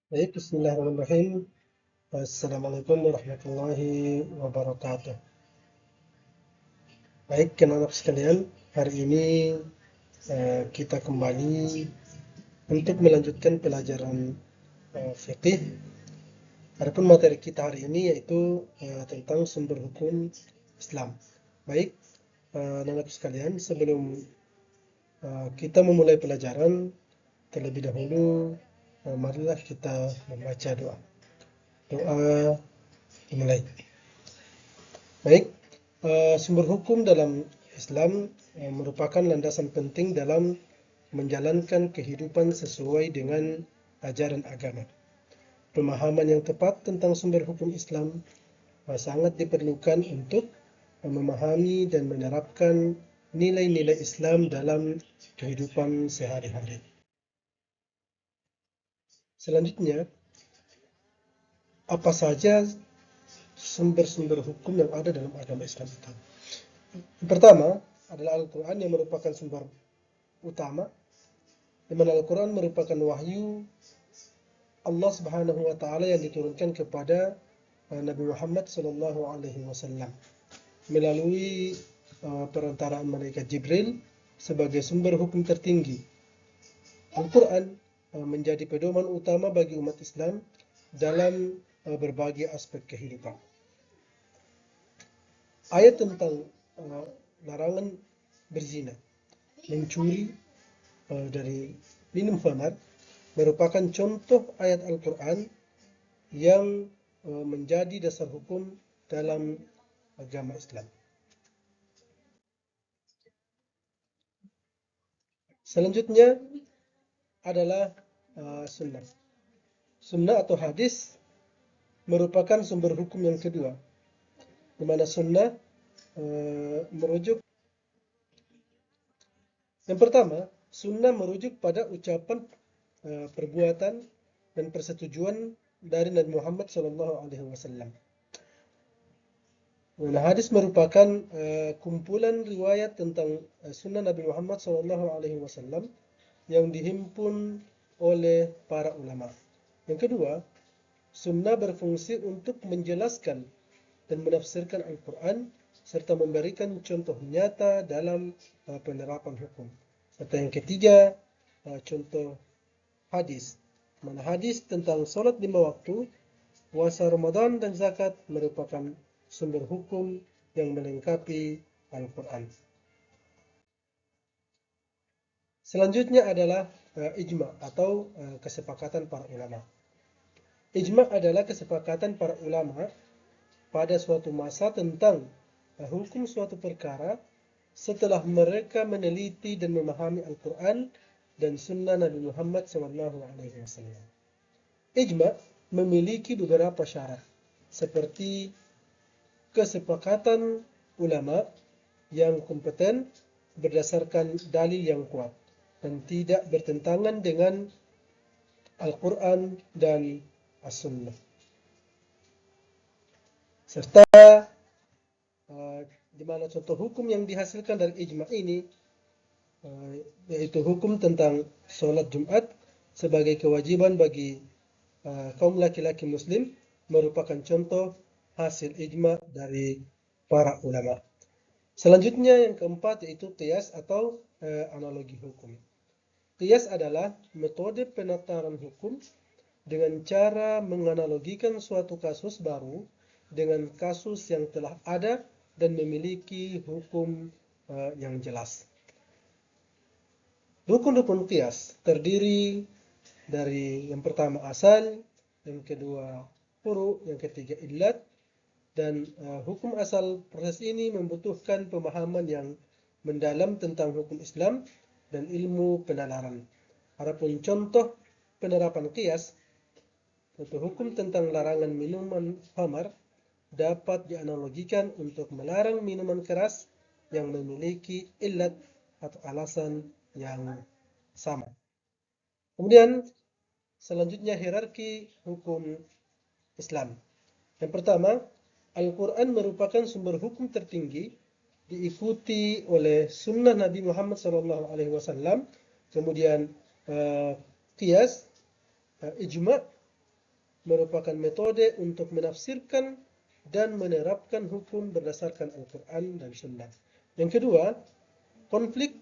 Baik, Bismillahirrahmanirrahim. Assalamualaikum warahmatullahi wabarakatuh. Baik, anak sekalian, hari ini kita kembali untuk melanjutkan pelajaran fikih. Adapun materi kita hari ini yaitu tentang sumber hukum Islam. Baik, anak sekalian, sebelum kita memulai pelajaran, terlebih dahulu marilah kita membaca doa. Doa dimulai. Baik, sumber hukum dalam Islam merupakan landasan penting dalam menjalankan kehidupan sesuai dengan ajaran agama. Pemahaman yang tepat tentang sumber hukum Islam sangat diperlukan untuk memahami dan menerapkan nilai-nilai Islam dalam kehidupan sehari-hari. Selanjutnya, apa saja sumber-sumber hukum yang ada dalam agama Islam itu? Yang pertama adalah Al-Quran yang merupakan sumber utama, di mana Al-Quran merupakan wahyu Allah Subhanahu wa taala yang diturunkan kepada Nabi Muhammad sallallahu alaihi wasallam melalui perantaraan malaikat Jibril sebagai sumber hukum tertinggi. Al-Quran menjadi pedoman utama bagi umat Islam dalam berbagai aspek kehidupan. Ayat tentang larangan berzina, mencuri, dari minum khamar merupakan contoh ayat Al-Quran yang menjadi dasar hukum dalam agama Islam. Selanjutnya adalah sunnah. Sunnah atau hadis merupakan sumber hukum yang kedua, di mana sunnah merujuk. Yang pertama, sunnah merujuk pada ucapan, perbuatan, dan persetujuan dari Nabi Muhammad SAW. Nah, hadis merupakan kumpulan riwayat tentang sunnah Nabi Muhammad SAW yang dihimpun oleh para ulama. Yang kedua, sunnah berfungsi untuk menjelaskan dan menafsirkan Al-Quran serta memberikan contoh nyata dalam penerapan hukum. Serta yang ketiga, contoh hadis. Mana hadis tentang sholat 5 waktu, puasa Ramadan dan zakat merupakan sumber hukum yang melengkapi Al-Quran. Selanjutnya adalah ijma atau kesepakatan para ulama. Ijma adalah kesepakatan para ulama pada suatu masa tentang hukum suatu perkara setelah mereka meneliti dan memahami Al-Quran dan Sunnah Nabi Muhammad SAW. Ijma memiliki beberapa syarat, seperti kesepakatan ulama yang kompeten berdasarkan dalil yang kuat dan tidak bertentangan dengan Al-Quran dan As-Sunnah. Serta di mana contoh hukum yang dihasilkan dari ijma ini yaitu hukum tentang sholat Jumat sebagai kewajiban bagi kaum laki-laki muslim merupakan contoh hasil ijma dari para ulama. Selanjutnya yang keempat yaitu qiyas atau analogi hukum. Qiyas adalah metode penataran hukum dengan cara menganalogikan suatu kasus baru dengan kasus yang telah ada dan memiliki hukum yang jelas. Rukun-rukun qiyas terdiri dari yang pertama asal, yang kedua furu', yang ketiga illat, dan hukum asal proses ini membutuhkan pemahaman yang mendalam tentang hukum Islam dan ilmu penalaran. Adapun contoh penerapan qiyas, contoh hukum tentang larangan minuman khamar dapat dianalogikan untuk melarang minuman keras yang memiliki illat atau alasan yang sama. Kemudian selanjutnya hierarki hukum Islam. Yang pertama, Al-Quran merupakan sumber hukum tertinggi, diikuti oleh sunnah Nabi Muhammad SAW, kemudian qiyas, ijma, merupakan metode untuk menafsirkan dan menerapkan hukum berdasarkan Al-Quran dan Sunnah. Yang kedua, konflik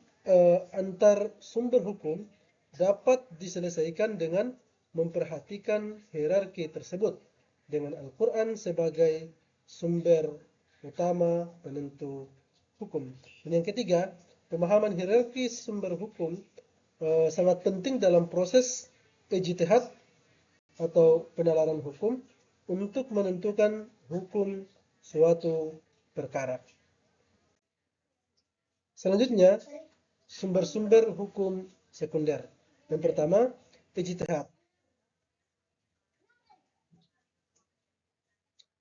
antar sumber hukum dapat diselesaikan dengan memperhatikan hierarki tersebut dengan Al-Quran sebagai sumber utama penentu hukum. Dan yang ketiga, pemahaman hierarki sumber hukum sangat penting dalam proses ijtihad atau penalaran hukum untuk menentukan hukum suatu perkara. Selanjutnya, sumber-sumber hukum sekunder. Yang pertama, ijtihad.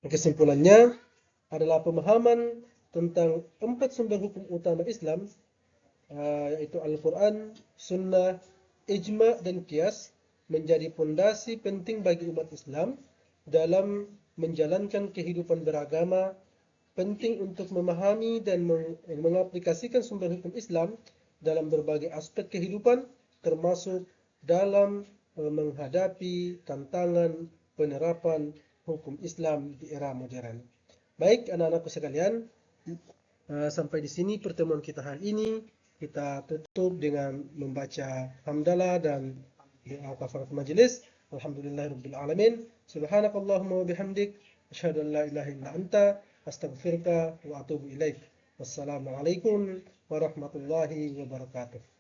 Kesimpulannya adalah pemahaman tentang 4 sumber hukum utama Islam, yaitu Al-Quran, Sunnah, Ijma, dan Qiyas, menjadi pondasi penting bagi umat Islam dalam menjalankan kehidupan beragama. Penting untuk memahami dan mengaplikasikan sumber hukum Islam dalam berbagai aspek kehidupan, termasuk dalam menghadapi tantangan penerapan hukum Islam di era modern. Baik, anak-anakku sekalian, sampai di sini pertemuan kita hari ini. Kita tutup dengan membaca hamdalah dan doa kafarat majelis. Alhamdulillahirabbil alamin. Subhanakallahumma wa bihamdik, asyhadu an la ilaha illa anta, astaghfiruka wa atubu ilaik. Wassalamualaikum warahmatullahi wabarakatuh.